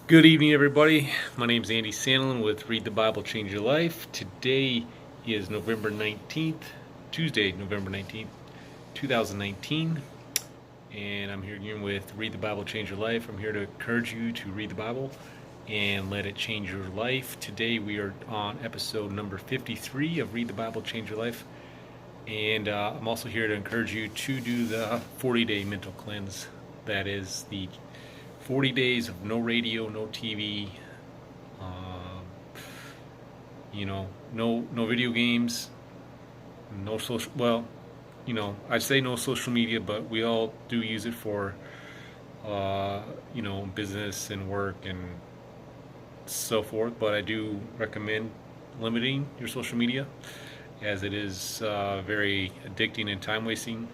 Good evening, everybody. My name is Andy Sandlin with Read the Bible, Change Your Life. Today is November 19th, Tuesday, November 19th, 2019. And I'm here again with Read the Bible, Change Your Life. I'm here to encourage you to read the Bible and let it change your life. Today we are on episode number 53 of Read the Bible, Change Your Life. And I'm also here to encourage you to do the 40-day mental cleanse. That is the 40 days of no radio, no TV, no video games, no social. Well, I say no social media, but we all do use it for, business and work and so forth. But I do recommend limiting your social media, as it is very addicting and time wasting.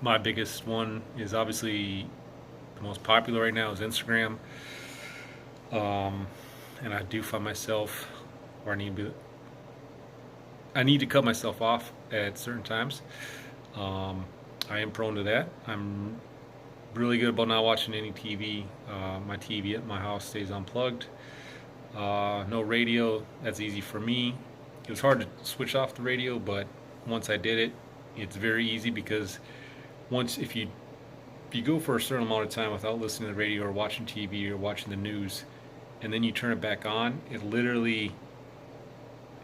My biggest one is obviously the most popular right now is Instagram, and I do find myself, or I need to cut myself off at certain times. I am prone to that. I'm really good about not watching any TV. My TV at my house stays unplugged. No radio. That's easy for me. It was hard to switch off the radio, but once I did it, it's very easy because if you go for a certain amount of time without listening to the radio or watching TV or watching the news, and then you turn it back on,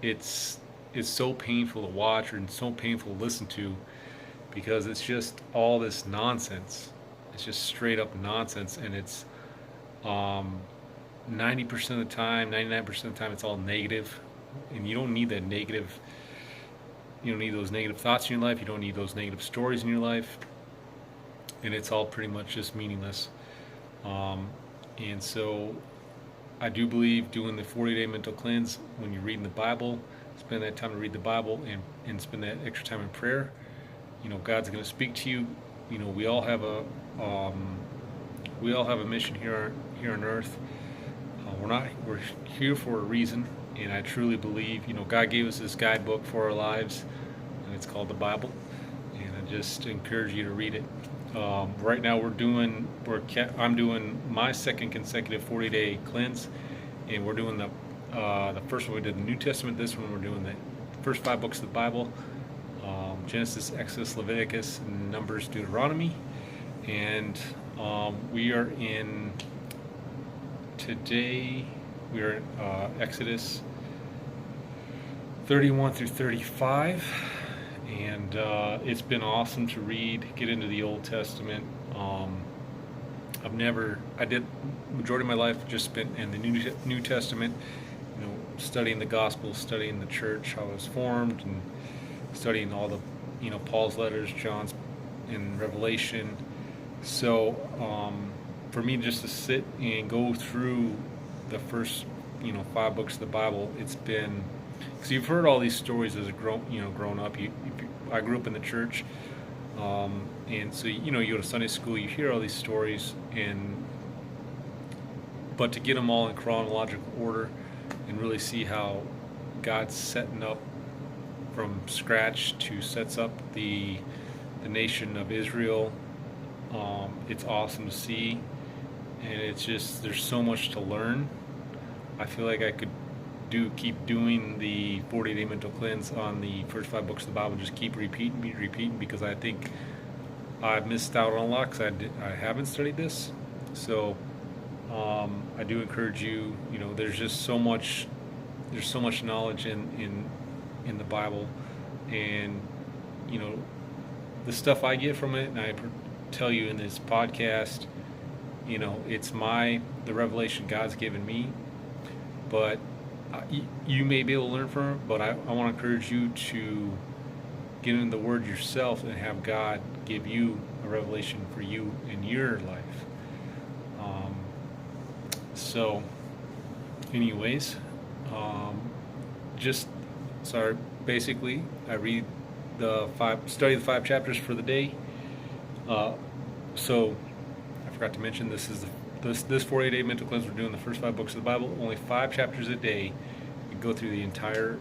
it's so painful to watch and so painful to listen to, because it's just all this nonsense. It's just straight up nonsense, and it's 90% of the time, 99% of the time, it's all negative, and you don't need that negative. You don't need those negative thoughts in your life. You don't need those negative stories in your life. And it's all pretty much just meaningless. And so I do believe doing the 40-day mental cleanse, when you're reading the Bible, spend that time to read the Bible and spend that extra time in prayer. God's going to speak to you. We all have a mission here on earth. We're here for a reason, and I truly believe, God gave us this guidebook for our lives, and it's called the Bible. And I just encourage you to read it. Right now I'm doing my second consecutive 40-day cleanse, and we're doing the first one. We did the New Testament. This one we're doing the first 5 books of the Bible: Genesis, Exodus, Leviticus, Numbers, Deuteronomy, and we are in Exodus 31 through 35. And it's been awesome to get into the Old Testament. I did majority of my life just spent in the New Testament, studying the Gospel, studying the church, how it was formed, and studying all the, Paul's letters, John's, and Revelation. So for me just to sit and go through the first, 5 books of the Bible, it's been, because you've heard all these stories as grown up. I grew up in the church, and so you go to Sunday school, you hear all these stories, but to get them all in chronological order and really see how God's setting up from scratch to sets up the nation of Israel, it's awesome to see, and it's just, there's so much to learn. I feel like I could keep doing the 40-day mental cleanse on the first 5 books of the Bible, just keep repeating, because I think I've missed out on a lot because I haven't studied this. So I do encourage you. There's just so much knowledge in the Bible, and the stuff I get from it, and I tell you in this podcast, it's the revelation God's given me, but you may be able to learn from it, but I want to encourage you to get in the Word yourself and have God give you a revelation for you in your life. So anyways, basically I study the 5 chapters for the day. So I forgot to mention, this 40-day mental cleanse, we're doing the first 5 books of the Bible, only 5 chapters a day. You go through the entire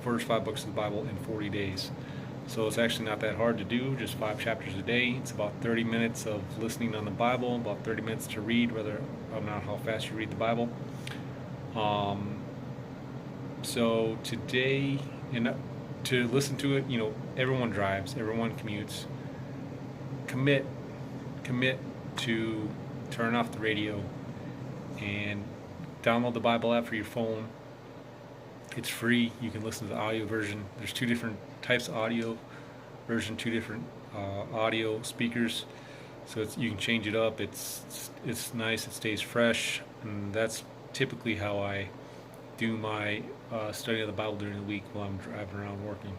first 5 books of the Bible in 40 days. So it's actually not that hard to do, just 5 chapters a day. It's about 30 minutes of listening on the Bible, about 30 minutes to read, whether I don't know how fast you read the Bible. So today, and to listen to it, everyone drives, everyone commutes. Commit, commit to turn off the radio and download the Bible app for your phone. It's free. You can listen to the audio version. There's 2 different types of audio version, 2 different audio speakers, so you can change it up. It's nice. It stays fresh, and that's typically how I do my study of the Bible during the week while I'm driving around working.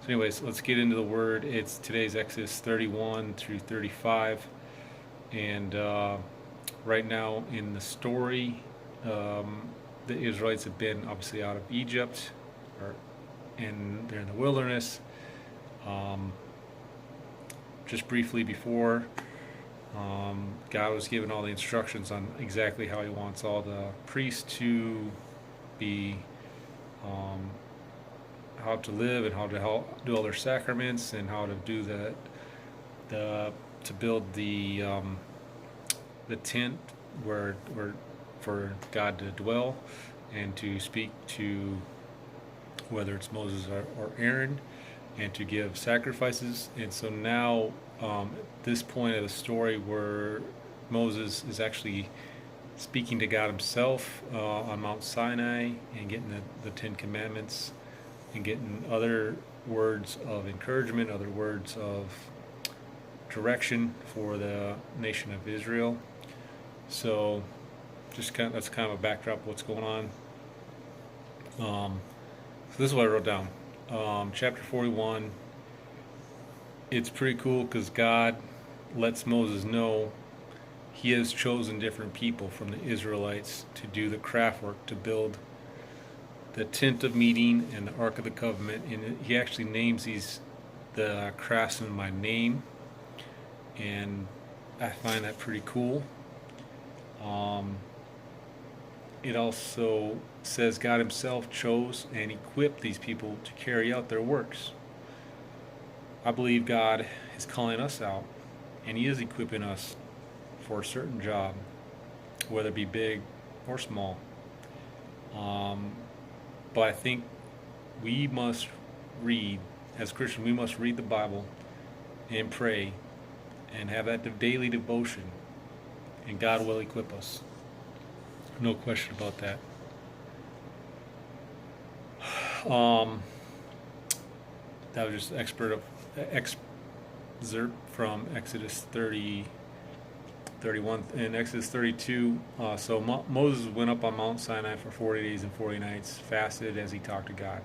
So anyways, let's get into the Word. Today's Exodus 31 through 35, and right now in the story, the Israelites have been obviously out of Egypt, and they're in the wilderness. Just briefly before, God was given all the instructions on exactly how He wants all the priests to be, how to live and how to do all their sacraments, and how to do to build the tent where for God to dwell, and to speak to whether it's Moses or Aaron, and to give sacrifices. And so now, at this point of the story where Moses is actually speaking to God himself on Mount Sinai, and getting the 10 Commandments, and getting other words of encouragement, other words of direction for the nation of Israel. So that's kind of a backdrop of what's going on. So this is what I wrote down. Chapter 41, it's pretty cool because God lets Moses know He has chosen different people from the Israelites to do the craft work, to build the tent of meeting and the Ark of the Covenant. And He actually names the craftsmen by name, and I find that pretty cool. It also says God Himself chose and equipped these people to carry out their works. I believe God is calling us out, and He is equipping us for a certain job, whether it be big or small. But I think we must read, as Christians, we must read the Bible and pray and have that daily devotion, and God will equip us. No question about that. That was just excerpt from Exodus 31 and Exodus 32. So Moses went up on Mount Sinai for 40 days and 40 nights, fasted as he talked to God.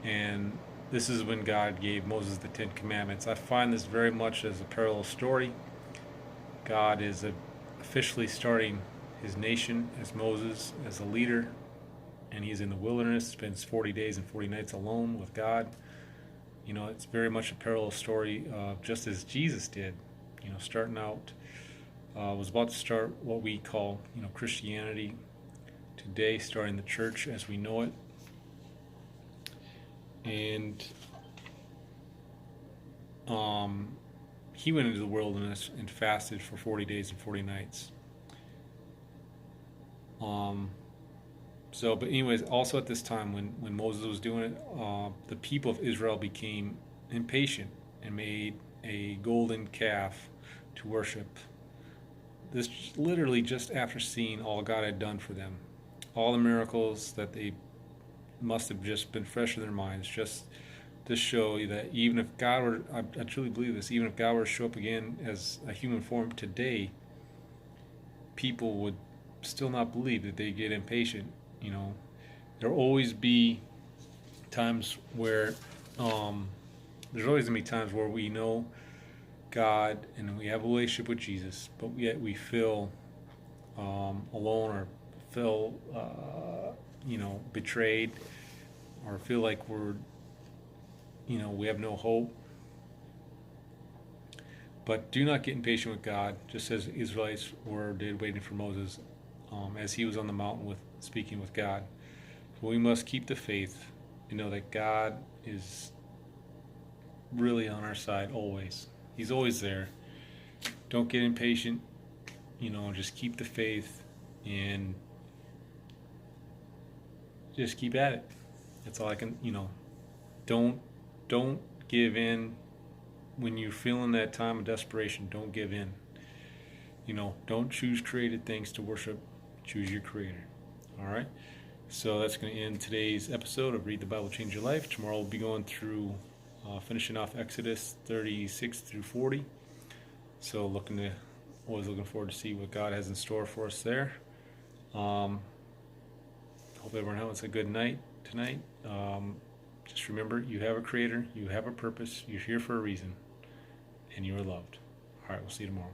And this is when God gave Moses the 10 Commandments. I find this very much as a parallel story. God is officially starting His nation as Moses, as a leader, and he's in the wilderness, spends 40 days and 40 nights alone with God. It's very much a parallel story, just as Jesus did. Starting out, was about to start what we call, Christianity today, starting the church as we know it. And he went into the wilderness and fasted for 40 days and 40 nights. But anyways, also at this time when Moses was doing it, the people of Israel became impatient and made a golden calf to worship. This literally just after seeing all God had done for them, all the miracles that they must have just been fresh in their minds, just to show you that even if God were, I truly believe this, even if God were to show up again as a human form today, people would still not believe, that they get impatient. There'll always be times where there's always gonna be times where we know God and we have a relationship with Jesus, but yet we feel alone, or feel betrayed, or feel like we have no hope. But do not get impatient with God, just as the Israelites did waiting for Moses, as he was on the mountain speaking with God. We must keep the faith and know that God is really on our side always. He's always there. Don't get impatient. Just keep the faith and just keep at it. That's all I can. Don't don't give in when you're feeling that time of desperation. Don't give in. Don't choose created things to worship. Choose your Creator. All right. So that's going to end today's episode of Read the Bible, Change Your Life. Tomorrow we'll be going through, finishing off Exodus 36 through 40. So always looking forward to see what God has in store for us there. Hope everyone has a good night tonight. Just remember, you have a Creator, you have a purpose, you're here for a reason, and you are loved. All right, we'll see you tomorrow.